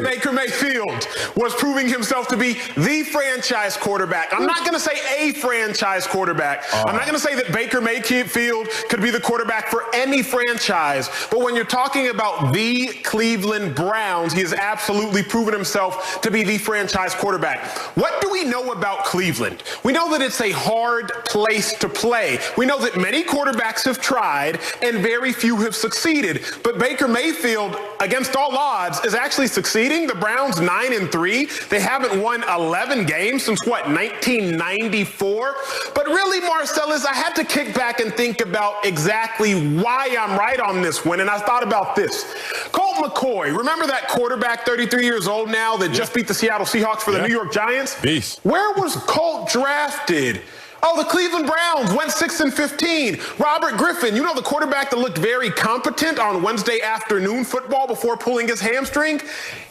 Baker Mayfield was proving himself to be the franchise quarterback. I'm not going to say a franchise quarterback. I'm not going to say that Baker Mayfield could be the quarterback for any franchise. But when you're talking about the Cleveland Browns, he has absolutely proven himself to be the franchise quarterback. What do we know about Cleveland? We know that it's a hard place to play. We know that many quarterbacks have tried and very few have succeeded. But Baker Mayfield, against all odds, is actually succeeding. The Browns 9-3. They haven't won 11 games since, what, 1994? But really, Marcellus, I had to kick back and think about exactly why I'm right on this one, and I thought about this. Colt McCoy, remember that quarterback, 33 years old now, that just beat the Seattle Seahawks for the New York Giants? Beast. Where was Colt drafted? Oh, the Cleveland Browns went 6-15. Robert Griffin, you know, the quarterback that looked very competent on Wednesday afternoon football before pulling his hamstring?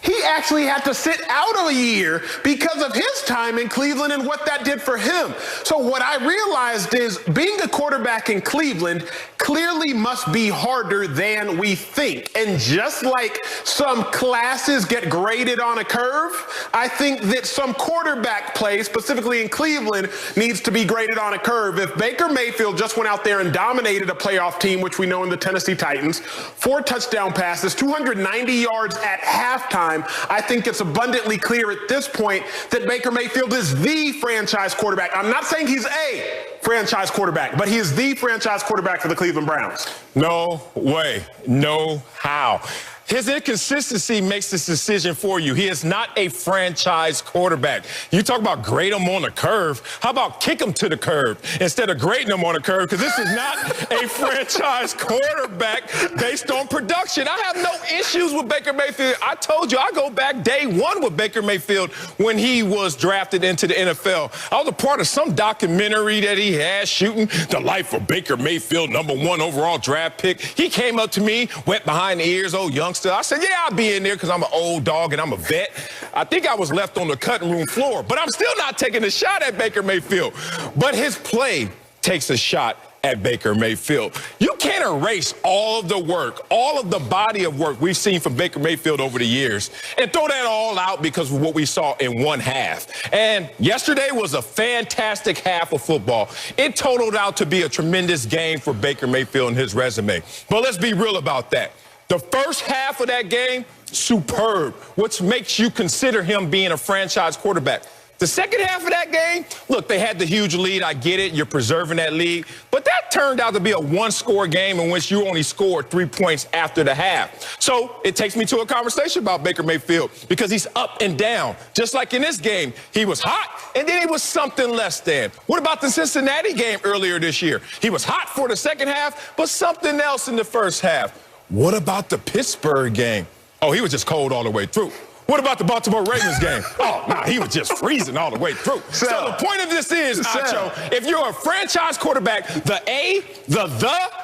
He actually had to sit out of a year because of his time in Cleveland and what that did for him. So what I realized is being a quarterback in Cleveland clearly must be harder than we think. And just like some classes get graded on a curve, I think that some quarterback play, specifically in Cleveland, needs to be graded on a curve. If Baker Mayfield just went out there and dominated a playoff team, which we know in the Tennessee Titans, 4 touchdown passes, 290 yards at halftime, I think it's abundantly clear at this point that Baker Mayfield is the franchise quarterback. I'm not saying he's a franchise quarterback, but he is the franchise quarterback for the Cleveland Browns. No way. No how. His inconsistency makes this decision for you. He is not a franchise quarterback. You talk about grade him on the curve. How about kick him to the curve instead of grading him on the curve? Because this is not a franchise quarterback based on production. I have no issues with Baker Mayfield. I told you I go back day one with Baker Mayfield when he was drafted into the NFL. I was a part of some documentary that he had shooting the life of Baker Mayfield, #1 overall draft pick. He came up to me, went behind the ears, "Oh, youngster." I said, yeah, I'll be in there because I'm an old dog and I'm a vet. I think I was left on the cutting room floor, but I'm still not taking a shot at Baker Mayfield. But his play takes a shot at Baker Mayfield. You can't erase all of the work, all of the body of work we've seen from Baker Mayfield over the years and throw that all out because of what we saw in one half. And yesterday was a fantastic half of football. It totaled out to be a tremendous game for Baker Mayfield and his resume. But let's be real about that. The first half of that game, superb, which makes you consider him being a franchise quarterback. The second half of that game, look, they had the huge lead. I get it. You're preserving that lead. But that turned out to be a one-score game in which you only scored 3 points after the half. So it takes me to a conversation about Baker Mayfield because he's up and down. Just like in this game, he was hot, and then he was something less than. What about the Cincinnati game earlier this year? He was hot for the second half, but something else in the first half. What about the Pittsburgh game? Oh, he was just cold all the way through. What about the Baltimore Ravens game? Oh, nah, he was just freezing all the way through. So the point of this is, Acho, if you're a franchise quarterback, the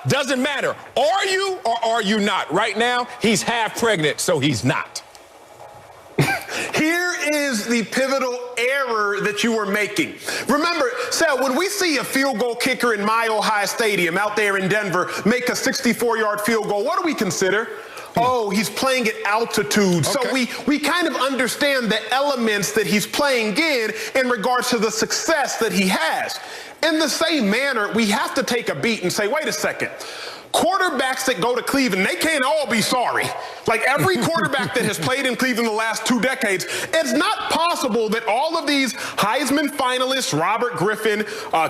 doesn't matter. Are you or are you not? Right now, he's half pregnant, so he's not. Here is the pivotal error that you were making. Remember, Sal, when we see a field goal kicker in Mile High Stadium out there in Denver make a 64-yard field goal, what do we consider? Oh, he's playing at altitude. So we kind of understand the elements that he's playing in regards to the success that he has. In the same manner, we have to take a beat and say, wait a second. Quarterbacks that go to Cleveland, they can't all be sorry. Like every quarterback that has played in Cleveland the last 2 decades, it's not possible that all of these Heisman finalists, Robert Griffin,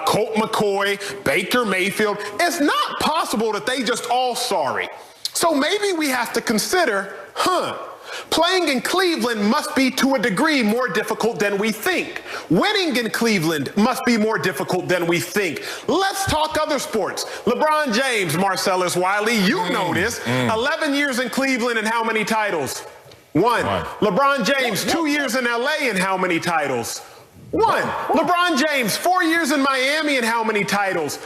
Colt McCoy, Baker Mayfield, it's not possible that they just all sorry. So maybe we have to consider, playing in Cleveland must be to a degree more difficult than we think. Winning in Cleveland must be more difficult than we think. Let's talk other sports. LeBron James, Marcellus Wiley, you know this. 11 years in Cleveland and how many titles? 1. LeBron James, 2 years in LA and how many titles? 1. LeBron James, 4 years in Miami and how many titles?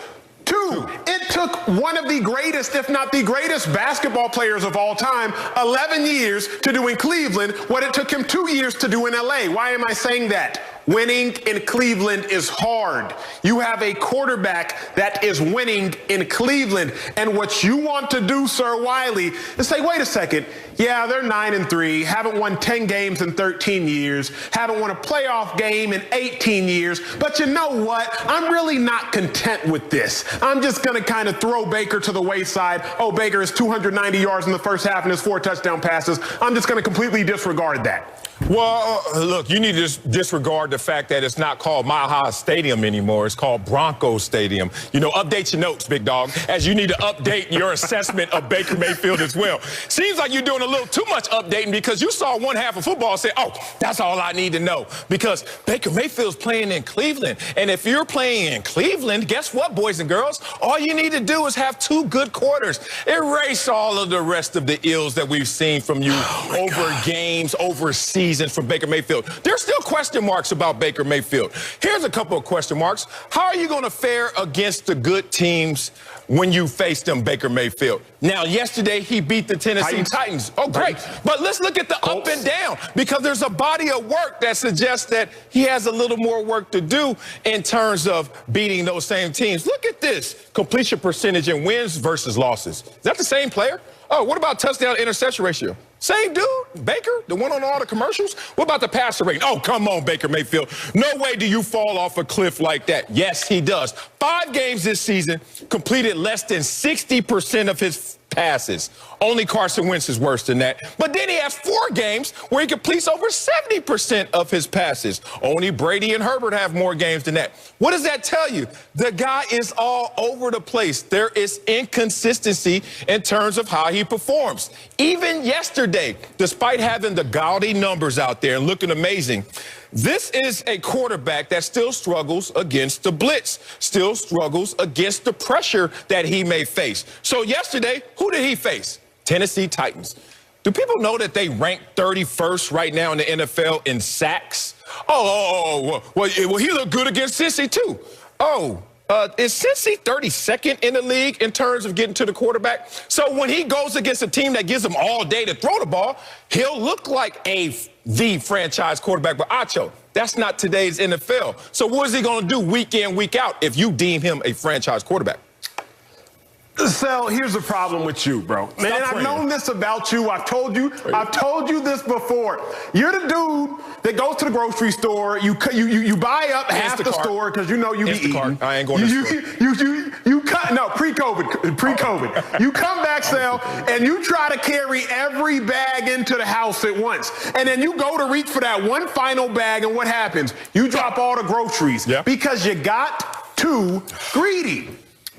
2. It took one of the greatest, if not the greatest, basketball players of all time 11 years to do in Cleveland what it took him 2 years to do in LA. Why am I saying that? winning in Cleveland is hard. You have a quarterback that is winning in Cleveland. And what you want to do, Sir Wiley, is say, wait a second. Yeah, they're 9-3, haven't won 10 games in 13 years, haven't won a playoff game in 18 years. But you know what? I'm really not content with this. I'm just going to kind of throw Baker to the wayside. Oh, Baker is 290 yards in the first half and his 4 touchdown passes. I'm just going to completely disregard that. Well, look, you need to disregard the fact that it's not called Mile High Stadium anymore. It's called Broncos Stadium. You know, update your notes, big dog, as you need to update your assessment of Baker Mayfield as well. Seems like you're doing a little too much updating because you saw one half of football and said, oh, that's all I need to know. Because Baker Mayfield's playing in Cleveland. And if you're playing in Cleveland, guess what, boys and girls? All you need to do is have 2 good quarters. Erase all of the rest of the ills that we've seen from you over games, over seasons from Baker Mayfield. There's still question marks about Baker Mayfield. Here's a couple of question marks. How are you going to fare against the good teams when you face them, Baker Mayfield? Now, yesterday, he beat the Tennessee Titans. Oh, great. But let's look at the up and down, because there's a body of work that suggests that he has a little more work to do in terms of beating those same teams. Look at this. Completion percentage in wins versus losses. Is that the same player? Oh, what about touchdown-interception ratio? Same dude, Baker, the one on all the commercials? What about the passer rating? Oh, come on, Baker Mayfield. No way do you fall off a cliff like that. Yes, he does. 5 games this season, completed less than 60% of his passes. Only Carson Wentz is worse than that. But then he has 4 games where he completes over 70% of his passes. Only Brady and Herbert have more games than that. What does that tell you? The guy is all over the place. There is inconsistency in terms of how he performs. Even yesterday, despite having the gaudy numbers out there and looking amazing, this is a quarterback that still struggles against the blitz, still struggles against the pressure that he may face. So yesterday, who did he face? Tennessee Titans. Do people know that they rank 31st right now in the NFL in sacks? Well, he looked good against Cincy, too. Is Cincy 32nd in the league in terms of getting to the quarterback? So when he goes against a team that gives him all day to throw the ball, he'll look like the franchise quarterback. But Acho, that's not today's NFL. So what is he going to do week in, week out if you deem him a franchise quarterback? So here's the problem with you, bro. Man, I've known this about you. I've told you this before. You're the dude that goes to the grocery store. You buy up half the store because you know you be eating. I ain't going to the store. You cut. No, pre-COVID. You come back, Sal, and you try to carry every bag into the house at once. And then you go to reach for that one final bag, and what happens? You drop all the groceries because you got too greedy.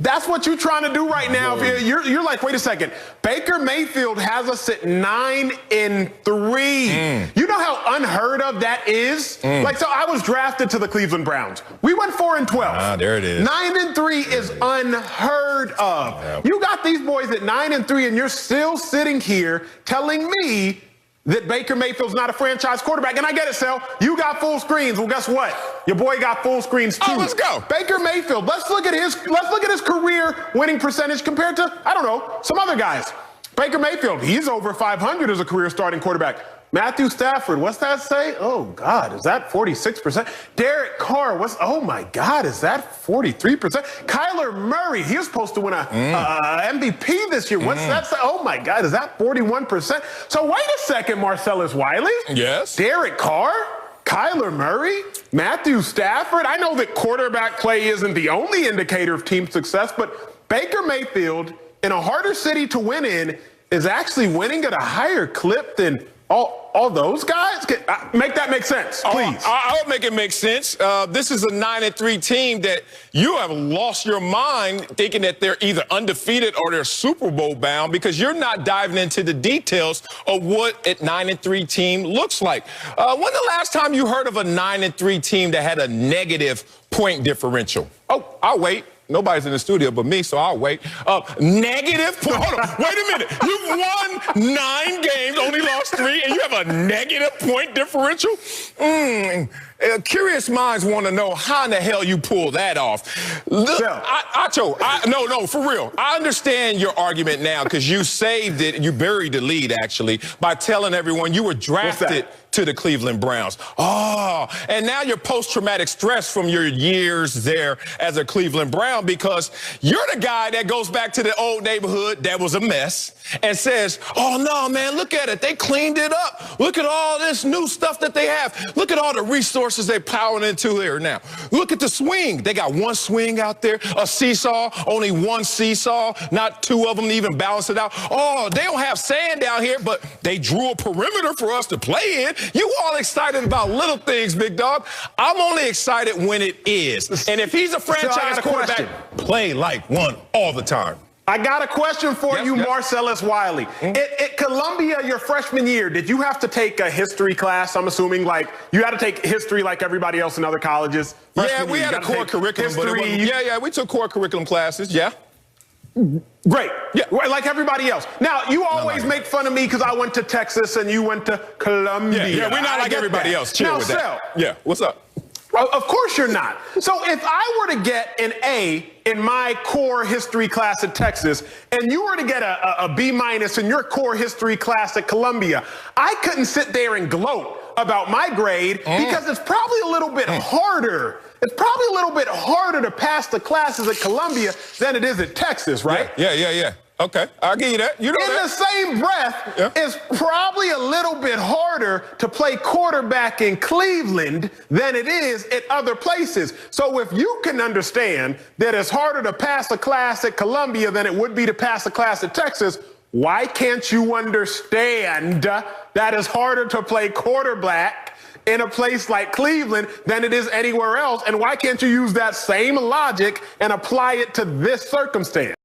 That's what you're trying to do right now. You're like, wait a second. Baker Mayfield has us at 9-3. You know how unheard of that is? Like, so I was drafted to the Cleveland Browns. We went 4-12. There it is. 9-3 is unheard of. Yep. You got these boys at 9-3, and you're still sitting here telling me that Baker Mayfield's not a franchise quarterback. And I get it, Sal. You got full screens. Well, guess what? Your boy got full screens too. Oh, let's go. Baker Mayfield. Let's look at his career winning percentage compared to, I don't know, some other guys. Baker Mayfield, he's over 500 as a career starting quarterback. Matthew Stafford, what's that say? Oh, God, is that 46%? Derek Carr, oh, my God, is that 43%? Kyler Murray, he was supposed to win a MVP this year. What's that say? Oh, my God, is that 41%? So wait a second, Marcellus Wiley. Yes. Derek Carr, Kyler Murray, Matthew Stafford. I know that quarterback play isn't the only indicator of team success, but Baker Mayfield, in a harder city to win in, is actually winning at a higher clip than all those guys? Make that make sense, please. I'll make it make sense. This is a 9-3 team that you have lost your mind thinking that they're either undefeated or they're Super Bowl bound because you're not diving into the details of what a 9-3 team looks like. When the last time you heard of a 9-3 team that had a negative point differential? Oh, I'll wait. Nobody's in the studio but me, so I'll wait. Negative point. Hold on. Wait a minute. You've won 9 games, only lost 3, and you have a negative point differential? Curious minds want to know how in the hell you pull that off. Acho, no, for real. I understand your argument now because you saved it, you buried the lead, actually, by telling everyone you were drafted to the Cleveland Browns. Oh, and now you're post-traumatic stress from your years there as a Cleveland Brown because you're the guy that goes back to the old neighborhood that was a mess and says, oh, no, man, look at it. They cleaned it up. Look at all this new stuff that they have. Look at all the resources they're plowing into here now. Look at the swing. They got one swing out there, a seesaw, only one seesaw, not two of them to even balance it out. Oh, they don't have sand down here, but they drew a perimeter for us to play in. You all excited about little things, big dog. I'm only excited when it is. And if he's a franchise quarterback, play like one all the time. I got a question for you, Marcellus Wiley. At Columbia, your freshman year, did you have to take a history class? I'm assuming like you had to take history like everybody else in other colleges. Yeah, we had a core curriculum, but it wasn't, we took core curriculum classes, yeah. Great. Yeah, like everybody else. Now, you always make fun of me because I went to Texas and you went to Columbia. Yeah, we're not like everybody else. Chill with that. Yeah, what's up? Of course you're not. So if I were to get an A in my core history class at Texas, and you were to get a B- in your core history class at Columbia, I couldn't sit there and gloat about my grade because it's probably a little bit harder. It's probably a little bit harder to pass the classes at Columbia than it is at Texas, right? Yeah. Okay, I'll give you that. You know In the same breath, it's probably a little bit harder to play quarterback in Cleveland than it is at other places. So if you can understand that it's harder to pass a class at Columbia than it would be to pass a class at Texas, why can't you understand that it's harder to play quarterback in a place like Cleveland than it is anywhere else? And why can't you use that same logic and apply it to this circumstance?